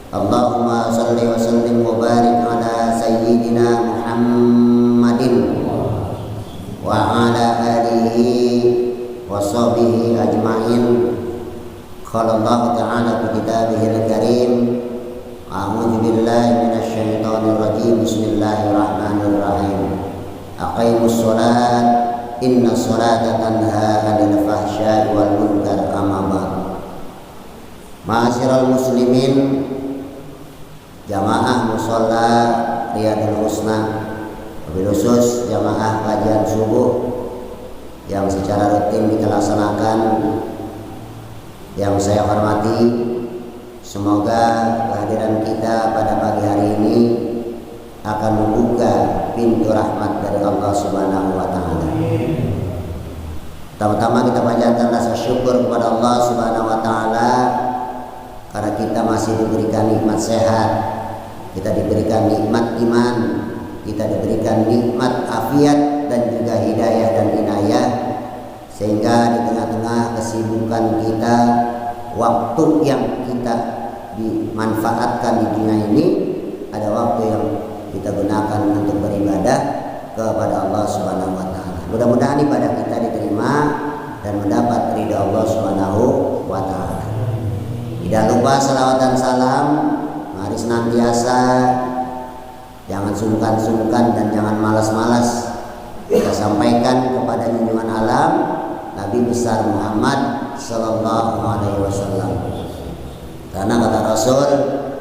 Allahumma salli wa sallim wa barik ala sayyidina Muhammadin wa ala alihi wa sahbihi ajma'in. Qala Allah ta'ala fi kitabihil karim, a'udzu billahi minasy syaithanir rajim. Bismillahirrahmanirrahim. Aqimus shalat inna sholata tanha 'anil fahsya'i wal munkar. Amma ba'd. Ma'asyiral muslimin, jamaah musholla Riyadul Husna, wabil khusus jamaah kajian subuh yang secara rutin kita laksanakan, yang saya hormati, semoga kehadiran kita pada pagi hari ini akan membuka pintu rahmat dari Allah Subhanahu wa taala. Pertama-tama kita panjatkan rasa syukur kepada Allah Subhanahu wa taala karena kita masih diberikan nikmat sehat, kita diberikan nikmat iman, kita diberikan nikmat afiat dan juga hidayah dan inayah, sehingga di tengah-tengah kesibukan kita, waktu yang kita dimanfaatkan di dunia ini ada waktu yang kita gunakan untuk beribadah kepada Allah Subhanahu wa taala. Mudah-mudahan ibadah kita diterima dan mendapat ridha Allah Subhanahu wa taala. Tidak lupa salawat dan salam mari senantiasa, jangan sungkan-sungkan dan jangan malas-malas kita sampaikan kepada junjungan alam Nabi besar Muhammad sallallahu alaihi wasallam. Karena kata Rasul,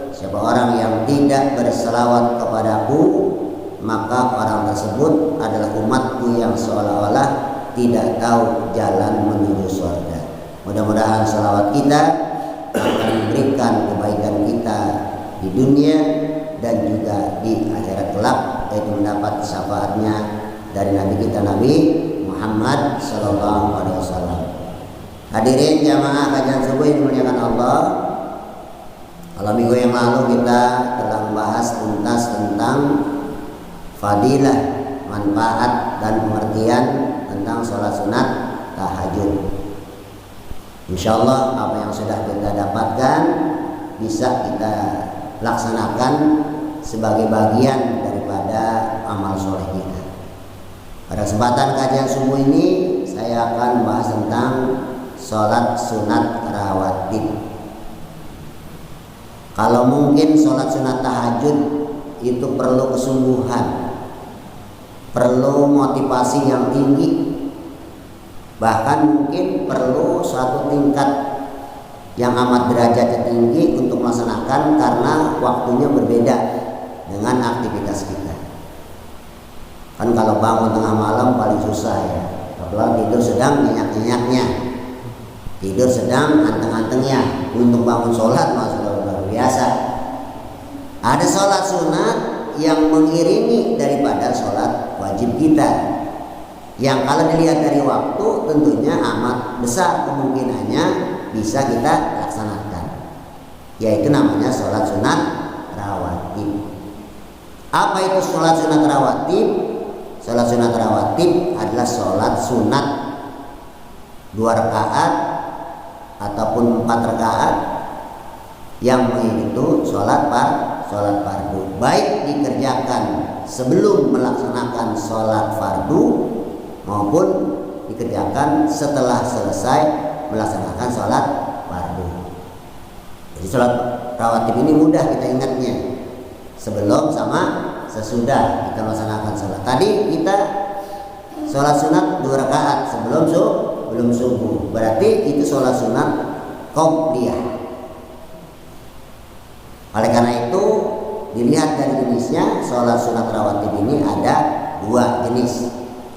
siapa orang yang tidak berselawat kepadaku, maka orang tersebut adalah umatku yang seolah-olah tidak tahu jalan menuju surga. Mudah-mudahan salawat kita akan memberikan kebaikan kita di dunia dan juga di akhirat kelak, yaitu mendapat syafaatnya dari Nabi kita Nabi Muhammad sallallahu alaihi wasallam. Hadirin jamaah kajian subuh yang dimuliakan Allah, kalau minggu yang lalu kita telah membahas tuntas tentang fadilah, manfaat dan pengertian tentang sholat sunat tahajud. Insyaallah apa yang sudah kita dapatkan bisa kita laksanakan sebagai bagian daripada amal soleh kita. Pada kesempatan kajian subuh ini saya akan membahas tentang sholat sunat rawatib. Kalau mungkin sholat sunat tahajud itu perlu kesungguhan, perlu motivasi yang tinggi, bahkan mungkin perlu suatu tingkat yang amat derajat tinggi untuk melaksanakan, karena waktunya berbeda dengan aktivitas kita. Kan kalau bangun tengah malam paling susah ya, apalagi tidur sedang nyenyak-nyenyaknya, tidur sedang anteng-antengnya, untuk bangun sholat masuk luar biasa. Ada sholat sunat yang mengiringi daripada sholat wajib kita, yang kalau dilihat dari waktu tentunya amat besar kemungkinannya bisa kita laksanakan, yaitu namanya sholat sunat rawatib. Apa itu sholat sunat rawatib? Sholat sunat rawatib adalah sholat sunat 2 rakaat ataupun 4 rakaat yang itu sholat fardu, baik dikerjakan sebelum melaksanakan sholat fardu maupun dikerjakan setelah selesai melaksanakan sholat fardu. Jadi sholat rawatib ini mudah kita ingatnya, sebelum sama sesudah kita melaksanakan sholat. Tadi kita sholat sunat 2 rakaat sebelum subuh, berarti itu sholat sunat qobliyah. Oleh karena itu dilihat dari jenisnya, sholat sunat rawatib ini ada 2 jenis.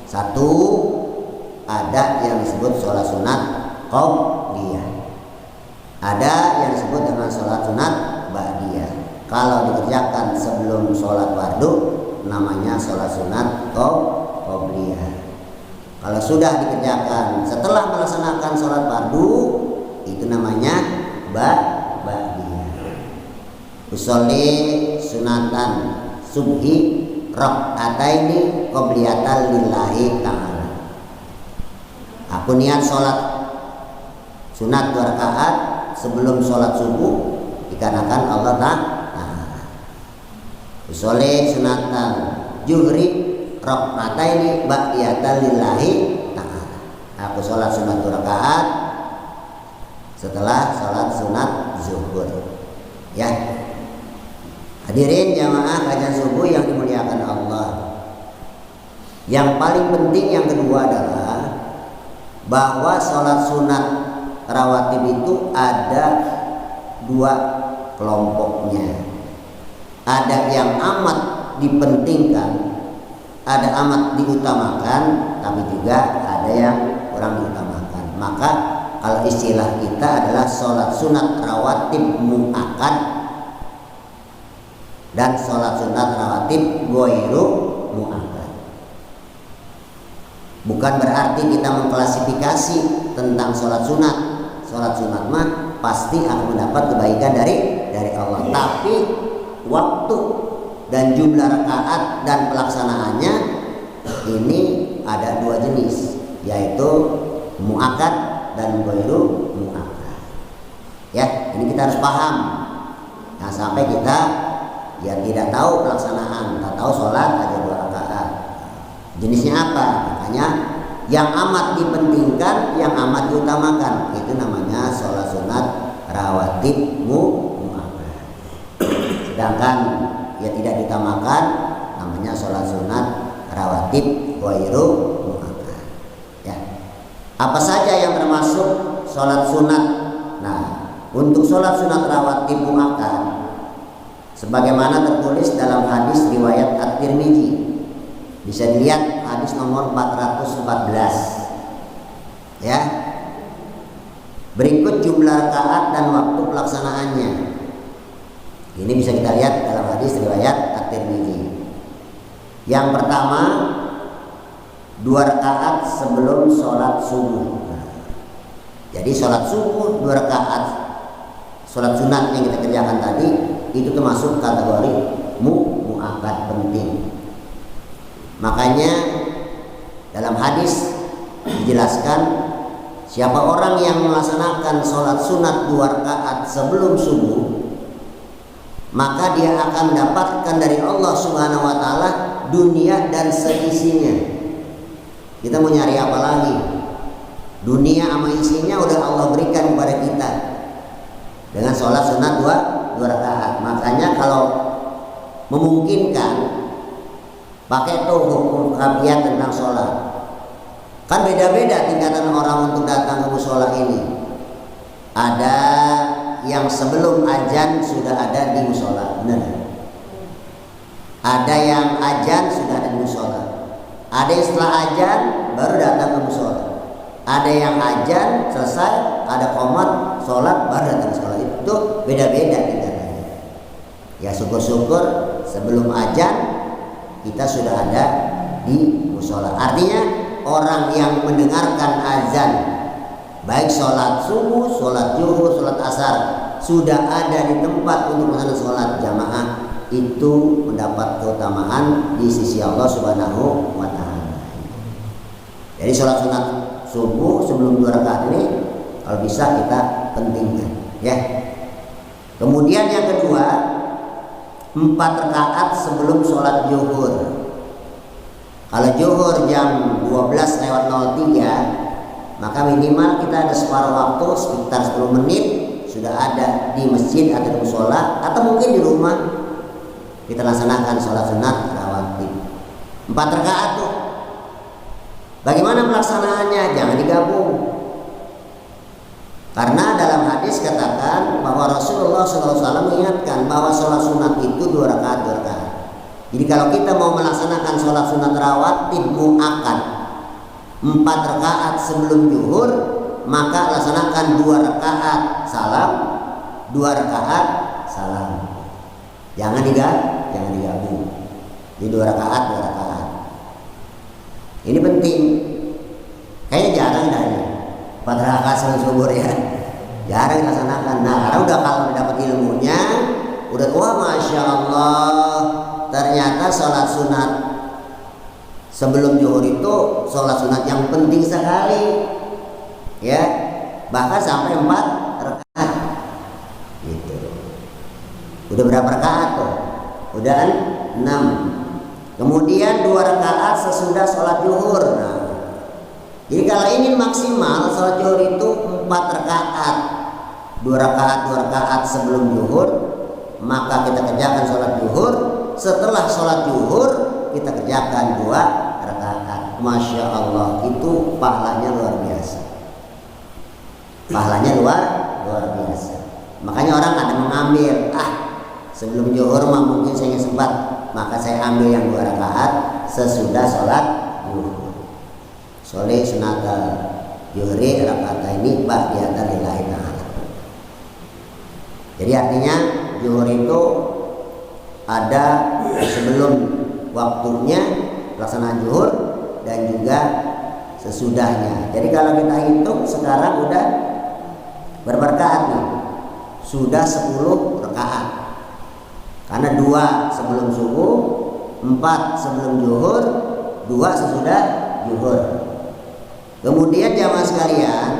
Satu, ada yang disebut sholat sunat qobliyah, ada yang disebut dengan sholat sunat ba'diyah. Kalau dikerjakan sebelum sholat fardu namanya sholat sunat qobliyah. Kalau sudah dikerjakan setelah melaksanakan sholat fardu itu namanya ba'diyah. Usolli sunatan subhi rak'ataini qobliyatan lillahi ta'ala. Aku niat sholat sunat 2 rakaat sebelum sholat subuh dikarenakan Allah Ta'ala. Usolli sunatan juhri rakaataini ba'diyatan lillahi ta'ala. Aku sholat sunat 2 rakaat setelah sholat sunat zuhur. Ya. Hadirin jamaah kajian subuh yang dimuliakan Allah. Yang paling penting yang kedua adalah bahwa sholat sunat rawatib itu ada 2 kelompoknya. Ada yang amat dipentingkan, ada amat diutamakan, tapi juga ada yang kurang diutamakan. Maka kalau istilah kita adalah sholat sunat rawatib mu'akkad dan sholat sunat rawatib ghairu mu'akkad. Bukan berarti kita mengklasifikasi tentang sholat sunat. Sholat sunat mah pasti akan mendapat kebaikan dari Allah. Tapi waktu dan jumlah rakaat dan pelaksanaannya ini ada 2 jenis, yaitu mu'akkad dan ghairu mu'akkad. Ya, ini kita harus paham. Nah, sampai kita ya tidak tahu pelaksanaan, tak tahu sholat aja 2 rakaat. Jenisnya apa? Makanya yang amat dipentingkan, yang amat diutamakan, itu namanya sholat sunat rawatib mu'akkad. Sedangkan ya tidak diutamakan namanya sholat sunat rawatib ghairu mu'akkad. Ya. Apa saja yang termasuk sholat sunat? Nah, untuk sholat sunat rawatib mu'akkad sebagaimana tertulis dalam hadis riwayat At-Tirmidzi, bisa dilihat hadis nomor 414. Ya. Berikut jumlah rakaat dan waktu pelaksanaannya. Ini bisa kita lihat dalam hadis riwayat At-Tirmidzi. Yang pertama, 2 rakaat sebelum sholat subuh. Jadi sholat subuh 2 rakaat, sholat sunat yang kita kerjakan tadi itu termasuk kategori mu'akkad, penting. Makanya dalam hadis dijelaskan, siapa orang yang melaksanakan sholat sunat 2 rakaat sebelum subuh, maka dia akan mendapatkan dari Allah Subhanahu wa Ta'ala dunia dan seisinya. Kita mau nyari apa lagi? Dunia sama isinya udah Allah berikan kepada kita dengan sholat sunat 2 rakaat. Makanya kalau memungkinkan, pakai tuh hukum kafiat tentang sholat. Kan beda-beda tingkatan orang untuk datang ke mushola ini. Ada yang sebelum azan sudah ada di mushola, benar? Ada yang azan sudah ada di mushola. Ada yang setelah azan baru datang ke mushola. Ada yang azan selesai, ada qomat, sholat, baru datang ke mushola. Itu beda-beda tingkatannya. Ya syukur-syukur sebelum azan kita sudah ada di mushola. Artinya orang yang mendengarkan azan, baik sholat subuh, sholat zuhur, sholat asar, sudah ada di tempat untuk melaksanakan sholat jamaah, itu mendapat keutamaan di sisi Allah Subhanahu wa Ta'ala. Jadi sholat sunat subuh sebelum 2 rakaat ini kalau bisa kita pentingkan, ya. Kemudian yang kedua, 4 rakaat sebelum sholat zuhur. Kalau zuhur jam 12:03, maka minimal kita ada separuh waktu sekitar 10 menit sudah ada di masjid atau di mushola, atau mungkin di rumah kita laksanakan sholat sunat rawatib 4 rakaat tuh. Bagaimana pelaksanaannya? Jangan digabung, karena dalam hadis katakan bahwa Rasulullah SAW mengingatkan bahwa sholat sunat itu 2 rakaat 2 rakaat. Jadi kalau kita mau melaksanakan sholat sunat rawatib mu'akkad 4 rakaat sebelum zuhur, maka laksanakan 2 rakaat salam, 2 rakaat salam. Jangan digabung. Di 2 rakaat 2 rakaat. Ini penting. Kayaknya jarang dah ini 4 rakaat sebelum zuhur, ya. Jarang dilaksanakan. Nah, karena udah kalau dapat ilmunya, udah wah masya Allah, ternyata sholat sunat sebelum zuhur itu sholat sunat yang penting sekali, ya, bahkan sampai 4 rakaat gitu. Udah berapa rakaat tuh? Udah 6. Kemudian 2 rakaat sesudah sholat zuhur. Nah, jadi kalau ingin maksimal sholat zuhur itu 4 rakaat, 2 rakaat sebelum zuhur, maka kita kerjakan sholat zuhur. Setelah sholat zuhur kita kerjakan 2 rakaat. Masya Allah, itu pahalanya luar biasa. Pahalanya luar biasa. Makanya orang ada mengambil, sebelum zuhur mah mungkin saya nggak sempat, maka saya ambil yang 2 rakaat sesudah sholat zuhur. Soleh sunatal zuhri rakaat ini ba'da lillahi ta'ala. Jadi artinya zuhur itu ada sebelum waktunya pelaksanaan zuhur dan juga sesudahnya. Jadi kalau kita hitung sekarang udah berapa rakaat nih? Sudah 10 rakaat. Karena 2 sebelum subuh, 4 sebelum zuhur, 2 sesudah zuhur. Kemudian jamaah sekalian,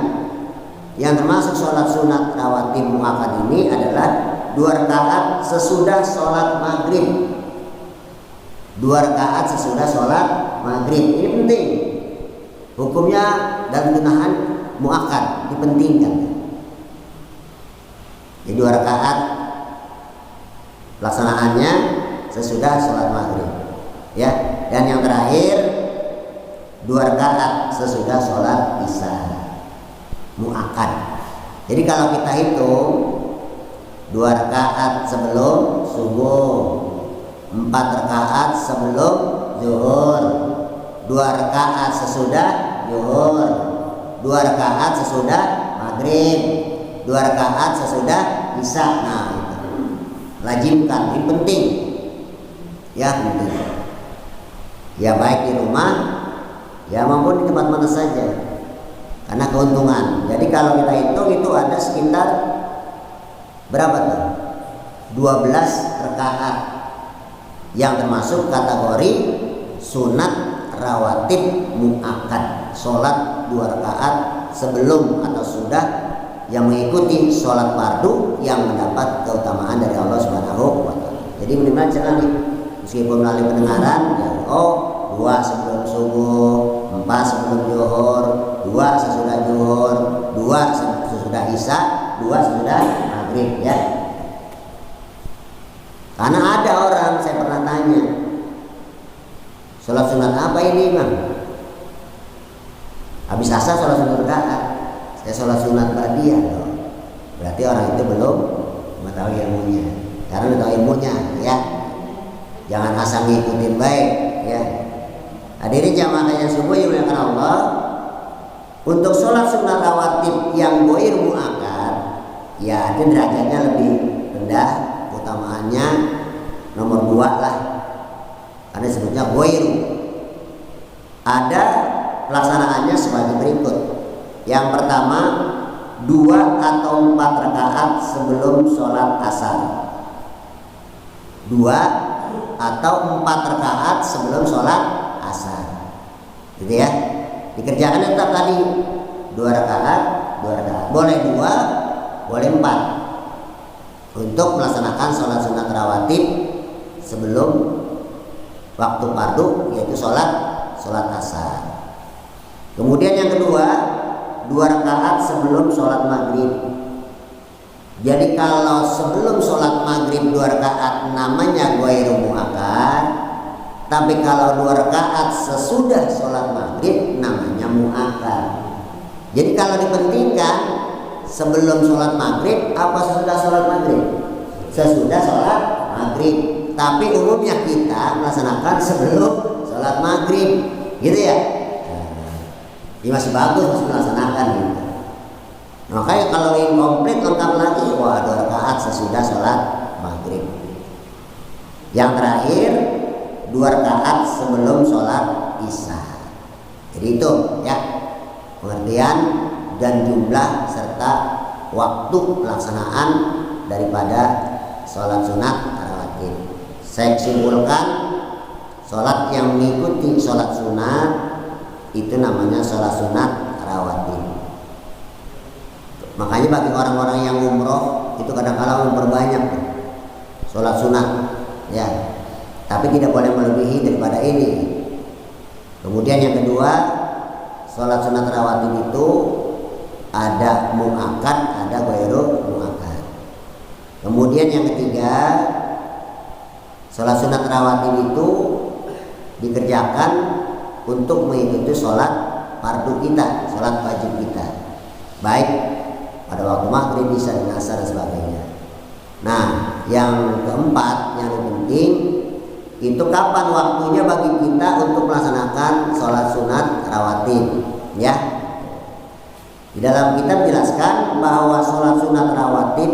yang termasuk sholat sunat rawatib muakkad ini adalah 2 rakaat sesudah sholat maghrib. 2 rakaat sesudah sholat maghrib. Ini penting. Hukumnya dalam gunahan muakkad dipentingkan. Jadi 2 rakaat pelaksanaannya sesudah sholat maghrib, ya. Dan yang terakhir 2 rakaat sesudah sholat isya muakkad. Jadi kalau kita hitung 2 rakaat sebelum subuh, 4 rakaat sebelum zuhur, 2 rakaat sesudah zuhur, 2 rakaat sesudah maghrib, 2 rakaat sesudah isya. Nah, itu lazimkan, ini penting, ya penting. Ya baik di rumah, ya maupun di tempat mana saja, karena keuntungan. Jadi kalau kita hitung itu ada sekitar berapa tuh? 12 rakaat yang termasuk kategori sunat rawatib muakkad, sholat 2 rakaat sebelum atau sudah yang mengikuti sholat fardu yang mendapat keutamaan dari Allah Subhanahu wa Ta'ala. Jadi minimal jangan nih, meskipun melalui pendengaran, ya, 2 sebelum subuh, 4 sebelum zuhur, 2 sesudah zuhur, 2 sesudah isya, 2 sesudah maghrib, ya. Karena ada orang, saya pernah tanya, sholat sunat apa ini bang? Habis asar sholat sunat rakaat, saya sholat sunat ba'diyah loh. Berarti orang itu belum mengetahui ilmunya. Karena tahu ilmunya, ya. Jangan asal ngikutin baik, ya. Hadirin jamaah yang subuh yang dimuliakan Allah, untuk sholat sunat rawatib yang ghair muakkad, ya itu derajatnya lebih rendah, utamaannya nomor 2 lah, karena disebutnya ghair. Ada pelaksanaannya sebagai berikut. Yang pertama, 2 atau 4 rakaat sebelum sholat asar, 2 atau 4 rakaat sebelum sholat asar, gitu ya. Dikerjakan tetap tadi 2 rakaat, 2 rakaat. Boleh 2, boleh 4 untuk melaksanakan sholat sunat rawatib sebelum waktu fardu, yaitu sholat asar. Kemudian yang kedua, 2 rakaat sebelum sholat maghrib. Jadi kalau sebelum sholat maghrib 2 rakaat namanya ghairu muakkad, tapi kalau 2 rakaat sesudah sholat maghrib namanya muakkad. Jadi kalau dipentingkan sebelum sholat maghrib apa sesudah sholat maghrib? Sesudah sholat maghrib. Tapi umumnya kita melaksanakan sebelum sholat maghrib, gitu ya. Ini masih bagus, masih melaksanakan gitu. Makanya kalau ingin komplit lengkap lagi, 2 rakaat sesudah sholat maghrib. Yang terakhir 2 rakaat sebelum sholat isya. Jadi itu ya pengertian dan jumlah serta waktu pelaksanaan daripada sholat sunat rawatib. Saya simpulkan, sholat yang mengikuti sholat sunat itu namanya sholat sunat rawatib. Makanya bagi orang-orang yang umroh itu kadang-kadang memperbanyak. sholat sunat, ya. Tapi tidak boleh melebihi daripada ini. Kemudian yang kedua, sholat sunat rawatib itu ada muakkad, ada ghairu muakkad. Kemudian yang ketiga, sholat sunat rawatib itu dikerjakan untuk mengikuti sholat fardu kita, sholat wajib kita, baik pada waktu maghrib, isya, dan asar dan sebagainya. Nah, yang keempat yang lebih penting itu kapan waktunya bagi kita untuk melaksanakan sholat sunat rawatib, ya. Di dalam kitab dijelaskan bahwa sholat sunat rawatib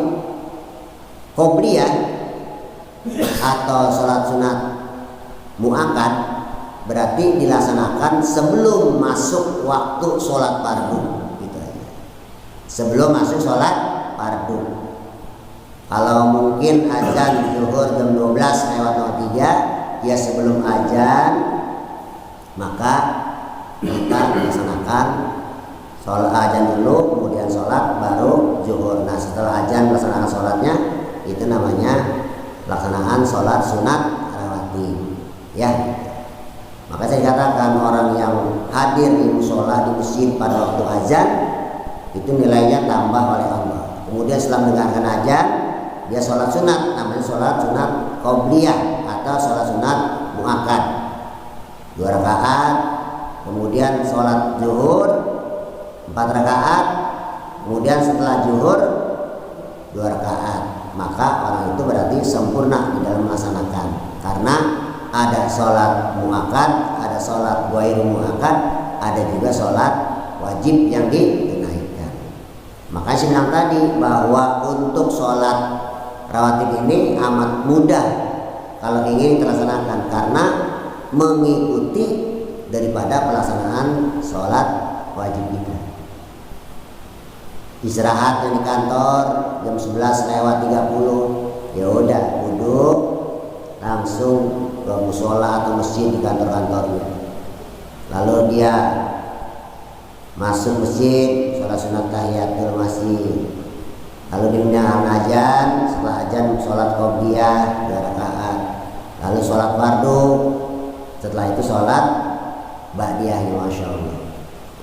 qobliyah atau sholat sunat muakkad berarti dilaksanakan sebelum masuk waktu sholat fardu, gitu aja. Sebelum masuk sholat fardu. Kalau mungkin azan zuhur jam 12:03, ya sebelum azan maka kita melaksanakan sholat azan dulu, kemudian sholat, baru zuhur. Nah, setelah azan melaksanakan sholatnya, itu namanya pelaksanaan sholat sunat rawatib, ya. Maka saya katakan orang yang hadir di musola, di masjid pada waktu azan itu nilainya tambah oleh Allah. Kemudian setelah mendengarkan azan, dia sholat sunat, namanya sholat sunat qobliyah atau sholat sunat muakkad 2 rakaat. Kemudian sholat zuhur 4 rakaat. Kemudian setelah zuhur 2 rakaat. Maka orang itu berarti sempurna di dalam melaksanakan, karena ada sholat muakkad, ada sholat ghairu muakkad, ada juga sholat wajib yang ditunaikan. Makanya saya bilang tadi bahwa untuk sholat rawatib ini amat mudah kalau ingin terlaksanakan, karena mengikuti daripada pelaksanaan sholat wajib kita. Istirahat di kantor jam 11:30, ya udah duduk langsung ke musola atau masjid di kantor-kantornya. Lalu dia masuk masjid, sholat sunat tahiyatul masjid. Lalu diundang azan, setelah azan sholat qobliyah 2 rakaat. Lalu sholat fardu, setelah itu sholat ba'diyah, masya Allah.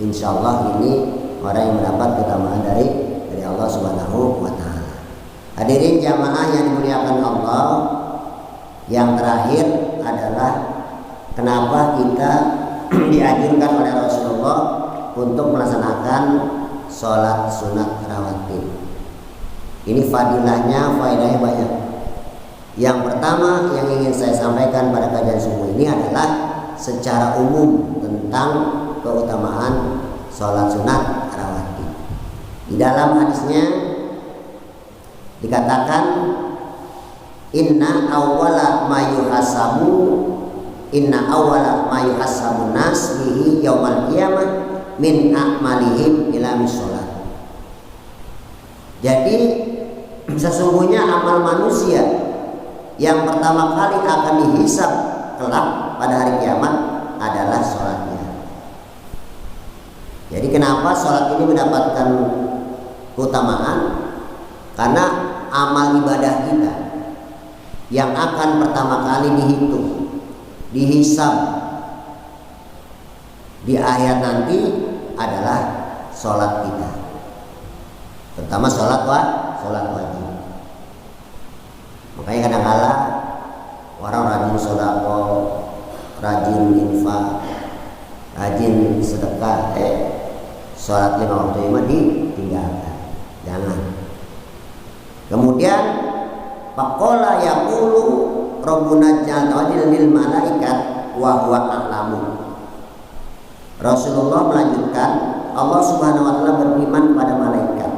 Insya Allah ini orang yang mendapat keutamaan dari Allah Subhanahu wa Ta'ala. Hadirin jamaah yang dimuliakan Allah, yang terakhir adalah kenapa kita dianjurkan oleh Rasulullah untuk melaksanakan sholat sunat rawatib. Ini faedahnya banyak. Yang pertama yang ingin saya sampaikan pada kajian subuh ini adalah secara umum tentang keutamaan sholat sunat rawatib. Di dalam hadisnya dikatakan, Inna awwala ma yuhasabu nas bihi yaumal qiyamah min a'malihim ila sholat. Jadi sesungguhnya amal manusia yang pertama kali akan dihisab kelak pada hari kiamat adalah sholatnya. Jadi kenapa sholat ini mendapatkan keutamaan? Karena amal ibadah kita yang akan pertama kali dihitung, dihisab di akhirat nanti adalah sholat kita, terutama sholat wajib. Makanya kadang-kala orang rajin sodako, rajin infak, rajin sedekah, sholat 5 waktu imam ditinggalkan, jangan. Kemudian faqala yaqulu rabbuna jalla lil malaikat wa huwa a'lamu. Rasulullah melanjutkan, Allah Subhanahu wa taala berfirman pada malaikat,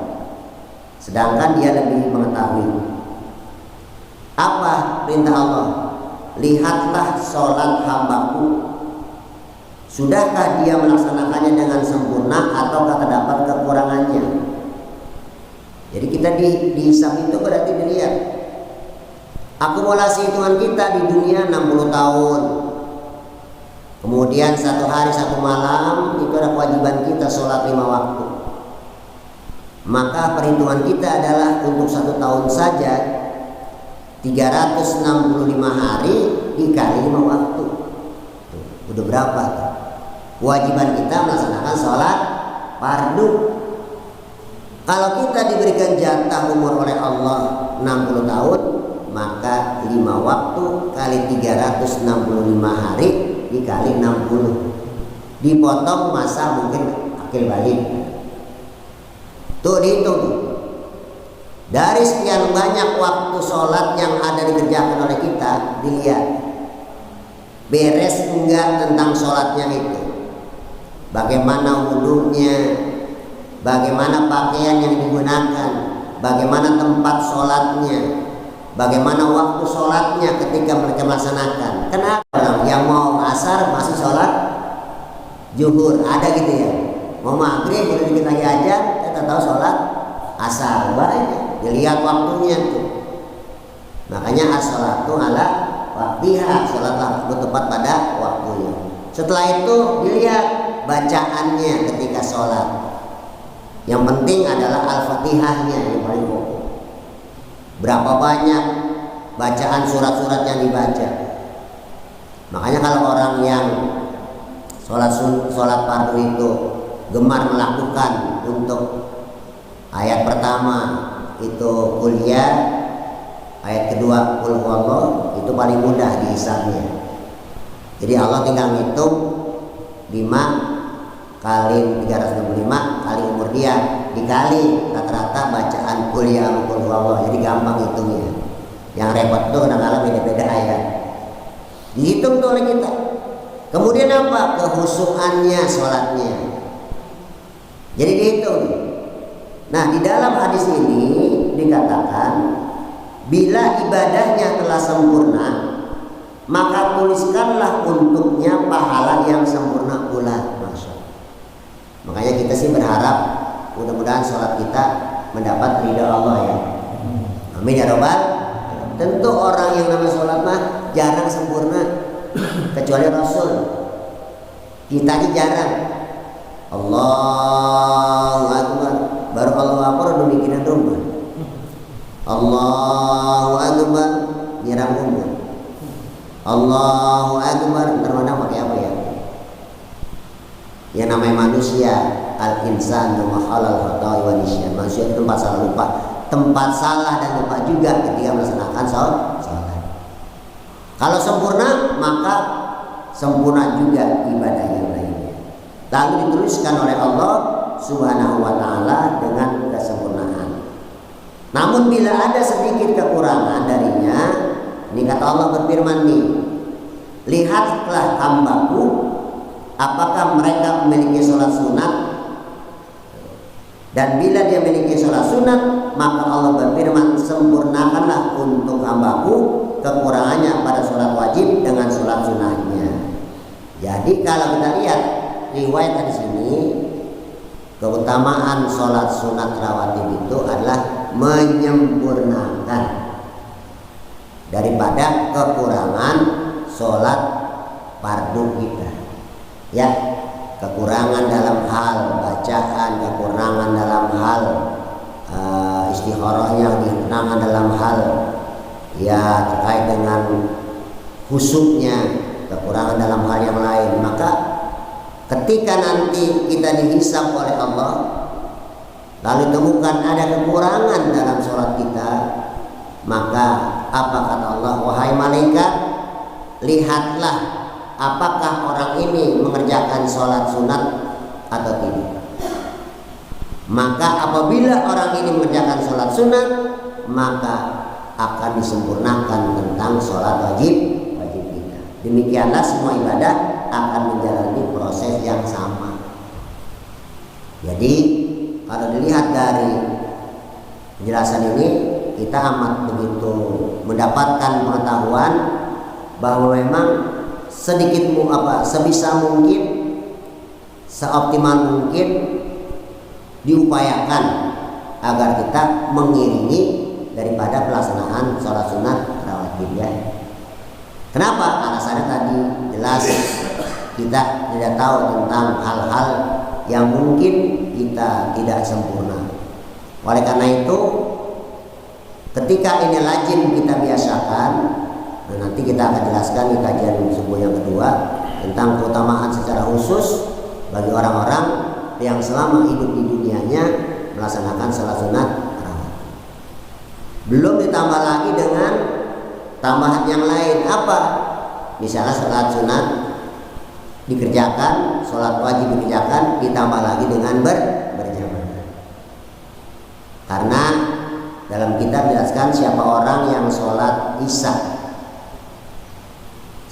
sedangkan dia lebih mengetahui. Apa perintah Allah? Lihatlah sholat hambaku, sudahkah dia melaksanakannya dengan sempurna ataukah terdapat kekurangannya? Jadi kita dihisab itu berarti dilihat akumulasi hitungan kita di dunia 60 tahun. Kemudian 1 hari 1 malam itu ada kewajiban kita sholat 5 waktu. Maka perhitungan kita adalah untuk 1 tahun saja 365 hari dikali 5 waktu. Tuh, udah berapa tuh? Kewajiban kita melaksanakan sholat fardu. Kalau kita diberikan jatah umur oleh Allah 60 tahun, maka 5 waktu kali 365 hari dikali 60. Dipotong masa mungkin akil balik. Tuh dihitung tuh. Dari sekian banyak waktu sholat yang ada dikerjakan oleh kita, dilihat beres enggak tentang sholatnya itu. Bagaimana wudunya, bagaimana pakaian yang digunakan, bagaimana tempat sholatnya, bagaimana waktu sholatnya ketika mereka melaksanakan. Kenapa yang mau asar masih sholat zuhur, ada gitu ya. Mau maghrib udah dikit lagi aja, kita tahu sholat asar, banyak. Dilihat waktunya tuh. Makanya as-sholatu ala waktiha, sholatlah tepat pada waktunya. Setelah itu dilihat bacaannya ketika sholat. Yang penting adalah al-fatihahnya yang paling pokok. Berapa banyak bacaan surat-surat yang dibaca. Makanya kalau orang yang sholat fardu itu gemar melakukan untuk ayat pertama itu kuliah, ayat kedua qul huwallah, itu paling mudah dihisabnya. Jadi Allah tinggal ngitung 5 kali 365 kali umur dia dikali rata-rata bacaan kuliah qul huwallah, jadi gampang hitungnya. Yang repot tuh kadang-kadang beda-beda ayat. Dihitung tuh oleh kita. Kemudian apa? Kehusuannya sholatnya. Jadi dihitung. Nah, di dalam hadis ini dikatakan bila ibadahnya telah sempurna, maka tuliskanlah untuknya pahala yang sempurna pula. Makanya kita sih berharap mudah-mudahan sholat kita mendapat ridha Allah ya. Amin ya robbal. Tentu orang yang namanya sholat mah jarang sempurna kecuali Rasul. Kita aja jarang. Allahu Akbar, baru Allahu Akbar udah mikirin rumah. Allahu Akbar nyiram rumah. Allahu Akbar ntar mana pakai apa ya? Yang namanya manusia, al-insan halal khata'i wa nisyan. Manusia itu tempat salah lupa, tempat salah dan lupa juga ketika melaksanakan sholat. Kalau sempurna maka sempurna juga ibadah yang lainnya. Lalu dituliskan oleh Allah Subhanahu wa taala dengan kesempurnaan. Namun bila ada sedikit kekurangan darinya, ini kata Allah berfirman nih, lihatlah hambaku, apakah mereka memiliki sholat sunat, dan bila dia memiliki sholat sunat, maka Allah berfirman, sempurnakanlah untuk hambaku kekurangannya pada sholat wajib dengan sholat sunahnya. Jadi kalau kita lihat riwayat di sini, keutamaan sholat sunat rawatib itu adalah menyempurnakan daripada kekurangan sholat fardu kita. Ya, kekurangan dalam hal bacaan, kekurangan dalam hal istikharahnya, kekurangan dalam hal ya terkait dengan khusyuknya, kekurangan dalam hal yang lain. Maka ketika nanti kita dihisab oleh Allah, lalu temukan ada kekurangan dalam sholat kita, maka apa kata Allah? Wahai malaikat, lihatlah apakah orang ini mengerjakan sholat sunat atau tidak. Maka apabila orang ini mengerjakan sholat sunat, maka akan disempurnakan tentang sholat wajib kita. Demikianlah semua ibadah akan menjalani proses yang sama. Jadi kalau dilihat dari penjelasan ini, kita amat begitu mendapatkan pengetahuan bahwa memang sebisa mungkin, seoptimal mungkin diupayakan agar kita mengiringi daripada pelaksanaan sholat sunat rawatib ya. Kenapa? Alasannya tadi jelas, kita tidak tahu tentang hal-hal yang mungkin kita tidak sempurna. Oleh karena itu, ketika ini lazim kita biasakan Nah, nanti kita akan jelaskan di kajian subuh yang kedua tentang keutamaan secara khusus bagi orang-orang yang selama hidup di dunianya melaksanakan sholat sunat rawatib. Belum ditambah lagi dengan tambahan yang lain. Apa? Misalnya sholat sunat dikerjakan, sholat wajib dikerjakan, ditambah lagi dengan berjamaah. Karena dalam kitab jelaskan siapa orang yang sholat isya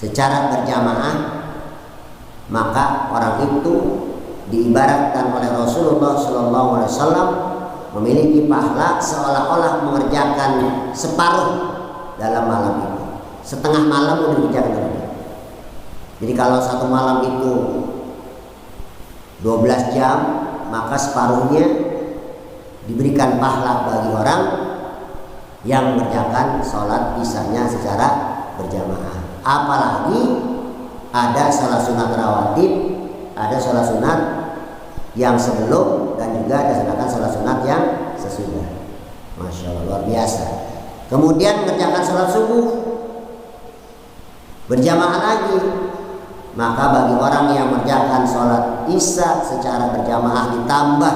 secara berjamaah, maka orang itu diibaratkan oleh Rasulullah SAW memiliki pahala seolah-olah mengerjakan separuh dalam malam itu. Setengah malam sudah dikerjakan oleh dia. Jadi kalau satu malam itu 12 jam, maka separuhnya diberikan pahala bagi orang yang mengerjakan sholat isyanya secara berjamaah. Apalagi ada sholat sunat rawatib, ada sholat sunat yang sebelum, dan juga ada sholat sunat yang sesudah. Masya Allah, luar biasa. Kemudian mengerjakan sholat subuh berjamaah lagi, maka bagi orang yang mengerjakan sholat isya secara berjamaah ditambah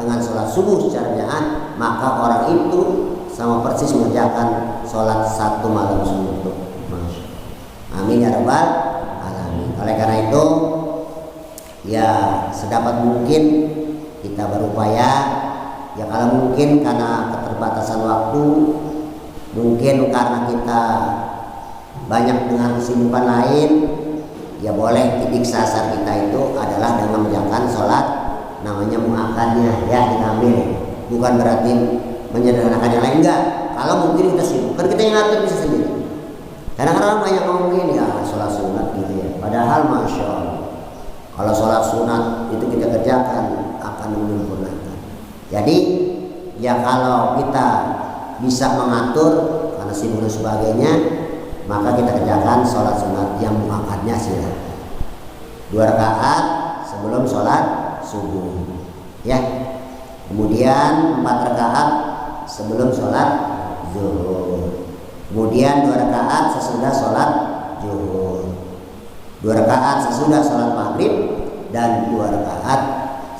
dengan sholat subuh secara berjamaah, maka orang itu sama persis mengerjakan sholat satu malam subuh. Amin ya rabbal alamin. Oleh karena itu, ya sedapat mungkin kita berupaya, ya kalau mungkin karena keterbatasan waktu, mungkin karena kita banyak dengan kesibukan lain, ya boleh titik sasar kita itu adalah dengan mengerjakan sholat namanya muakkadnya, ya diambil. Bukan berarti menyederhanakan yang lain, enggak. Kalau mungkin kita sibuk, kan kita yang ngatur bisa sendiri. Karena orang banyak ngomong gini, ya sholat sunat gitu ya. Padahal masya Allah, kalau sholat sunat itu kita kerjakan akan menyempurnakan. Jadi ya kalau kita bisa mengatur karena sibuk dan sebagainya, maka kita kerjakan sholat sunat yang muakkadnya silahkan 2 rakaat sebelum sholat subuh, ya. Kemudian 4 rakaat sebelum sholat zuhur. Kemudian 2 rakaat sesudah sholat zuhur, 2 rakaat sesudah sholat maghrib, dan 2 rakaat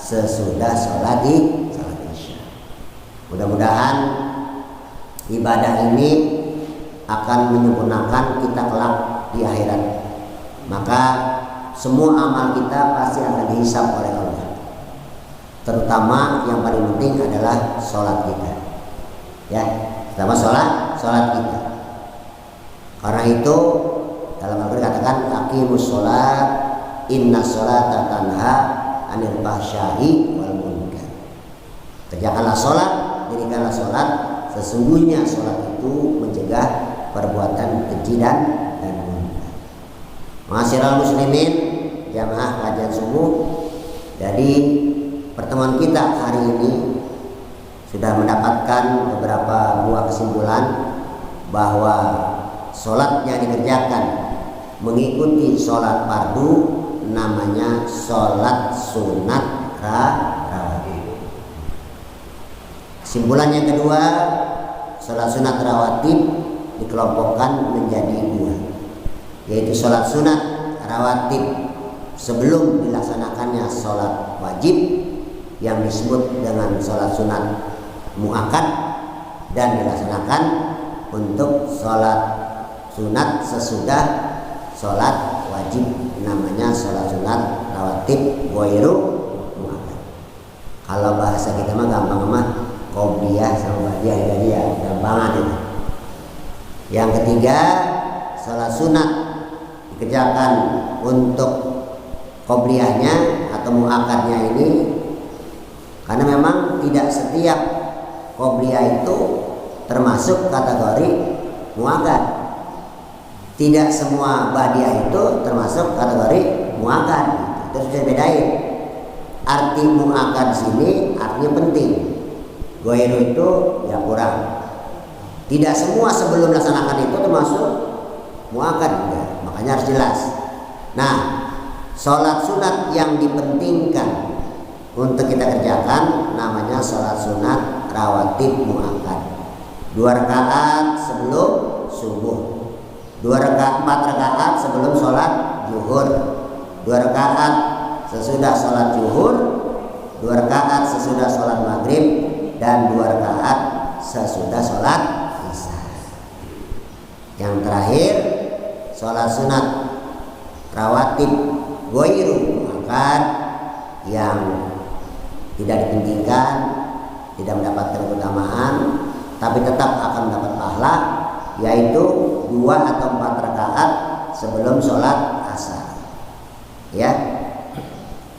sesudah sholat isya. Mudah-mudahan ibadah ini akan menyempurnakan kita kelak di akhirat. Maka semua amal kita pasti akan dihisab oleh Allah. Terutama yang paling penting adalah sholat kita, ya. Pertama sholat kita. Karena itu dalam Al-Quran dikatakan aqimus sholat inna sholata tanha anil fahsya'i wal munkar. Kerjakanlah sholat, dirikanlah sholat, sesungguhnya sholat itu mencegah perbuatan keji dan munkar. Ma'asyiral muslimin, jamaah kajian subuh. Jadi pertemuan kita hari ini sudah mendapatkan beberapa buah kesimpulan bahwa sholat yang dikerjakan mengikuti sholat fardu namanya sholat sunat rawatib. Kesimpulan yang kedua, sholat sunat rawatib dikelompokkan menjadi 2, yaitu sholat sunat rawatib sebelum dilaksanakannya sholat wajib yang disebut dengan sholat sunat muakkad, dan dilaksanakan untuk sholat sunat sesudah sholat wajib namanya sholat sunat rawatib ghairu muakkad. Kalau bahasa kita mah gampang mah qobliyah sama ba'diyah, jadi ya gampangan itu. Yang ketiga, sholat sunat dikerjakan untuk qobliyahnya atau muakkadnya ini karena memang tidak setiap qobliyah itu termasuk kategori muakkad. Tidak semua ba'diyah itu termasuk kategori muakkad. Terus saya bedain. Arti muakkad sini artinya penting. Ghairu itu ya kurang. Tidak semua sebelum melaksanakan itu termasuk muakkad, makanya harus jelas. Nah, sholat sunat yang dipentingkan untuk kita kerjakan namanya sholat sunat rawatib muakkad. 2 rakaat sebelum subuh, 2 4 rakaat sebelum sholat zuhur, 2 rakaat sesudah sholat zuhur, 2 rakaat sesudah sholat maghrib, dan 2 rakaat sesudah sholat isya. Yang terakhir sholat sunat rawatib goiru akad yang tidak dipentingkan, tidak mendapatkan keutamaan, tapi tetap akan mendapat pahala, yaitu 2 atau 4 rakaat sebelum sholat asar, ya,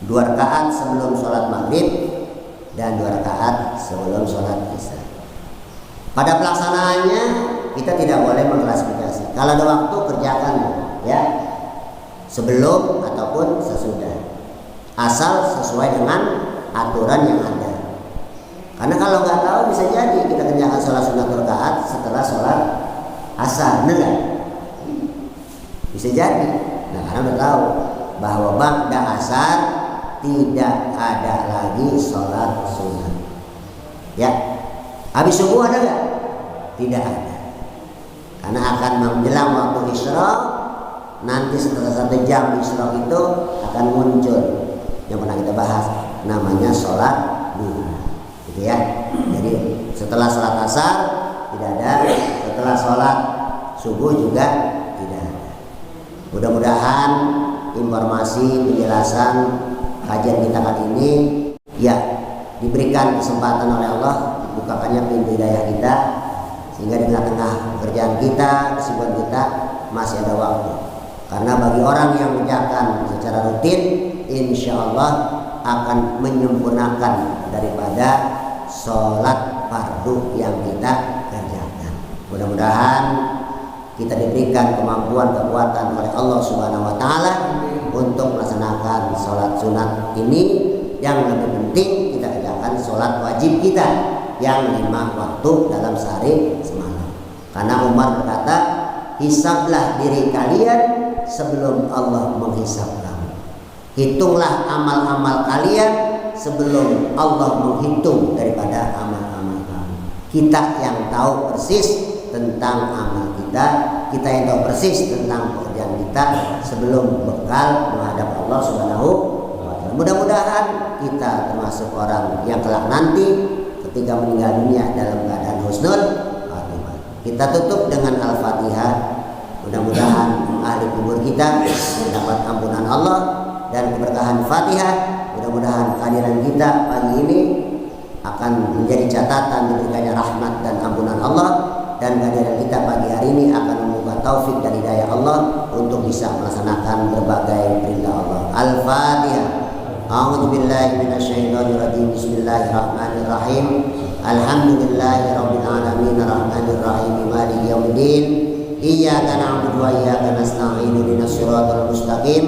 2 rakaat sebelum sholat maghrib dan 2 rakaat sebelum sholat isya. Pada pelaksanaannya kita tidak boleh mengklasifikasi. Kalau ada waktu kerjakan, ya, sebelum ataupun sesudah, asal sesuai dengan aturan yang ada. Karena kalau nggak tahu bisa jadi kita kerjakan sholat sunat rakaat setelah sholat asar, benar? Bisa jadi. Nah, karena udah tahu bahwa ba'da asar tidak ada lagi sholat sunat. Ya, habis subuh ada nggak? Tidak ada. Karena akan menjelang waktu isyraq, nanti setelah 1 jam isyraq itu akan muncul yang pernah kita bahas, namanya sholat duha, gitu ya. Jadi setelah sholat asar tidak ada, setelah sholat subuh juga tidak ada. Mudah-mudahan informasi penjelasan kajian kita kali ini ya diberikan kesempatan oleh Allah, dibukakannya pintu hidayah kita, sehingga di tengah-tengah pekerjaan kita, kesibukan kita masih ada waktu. Karena bagi orang yang mengerjakan secara rutin, insya Allah akan menyempurnakan daripada sholat fardu yang kita kerjakan. Mudah-mudahan kita diberikan kemampuan, kekuatan oleh Allah Subhanahu wa Ta'ala untuk melaksanakan sholat sunat ini. Yang lebih penting kita kerjakan sholat wajib kita yang 5 waktu dalam sehari semalam. Karena Umar berkata, hisablah diri kalian sebelum Allah menghisab kamu. Hitunglah amal-amal kalian sebelum Allah menghitung daripada amal-amal kamu. Kita yang tahu persis tentang amal kita, kita yang tahu persis tentang pekerjaan kita sebelum bekal menghadap Allah Subhanahu wa Ta'ala. Mudah-mudahan kita termasuk orang yang kelak nanti ketika meninggal dunia dalam keadaan husnul khatimah. Kita tutup dengan Al-Fatihah. Mudah-mudahan ahli kubur kita mendapat ampunan Allah dan keberkahan Fatihah. Mudah-mudahan kehadiran kita pagi ini akan menjadi catatan diberikannya rahmat dan ampunan Allah, dan kehadiran kita pagi hari ini akan membuka taufik dan hidayah Allah untuk bisa melaksanakan berbagai perintah Allah. Al-Fatihah. A'udzu billahi minasyaitonir rajim. Bismillahirrahmanirrahim. Alhamdulillahirabbil alamin arrahmanir rahim maliki yaumiddin. Iyyaka na'budu wa iyyaka nasta'in ihdinas siratal mustaqim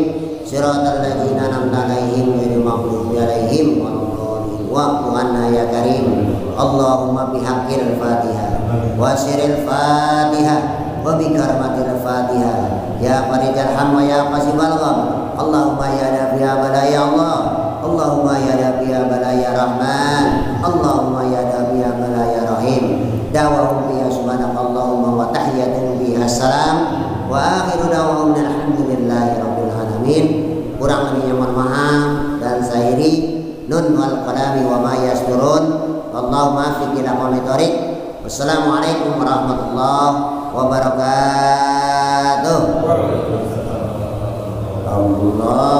siratal ladzina an'amta 'alaihim ghairil maghdubi 'alaihim waladdallin. Wa'fu 'anna ya karim. Allahumma bihaqqil Fatihah wa sirril Fatihah wa bi karamatil Fatihah ya farijal ham wa ya qasibal gham. Allahumma ya nabi ya bala ya Allah. Allahumma ya nabi ya bala ya Rahman. Allahumma ya nabi ya bala ya Rahim. Da'wahum biya subhanakallahumma wa tahiyyatuhum biha salam wa akhiru da'wahum alhamdulillahi rabbil alamin. Kurang lebihnya mohon maaf dan sahiri nun wal qalami wa ma yasturun. Allahumma fiqh ila qawmi thariq. Wassalamualaikum warahmatullahi wabarakatuh. Allah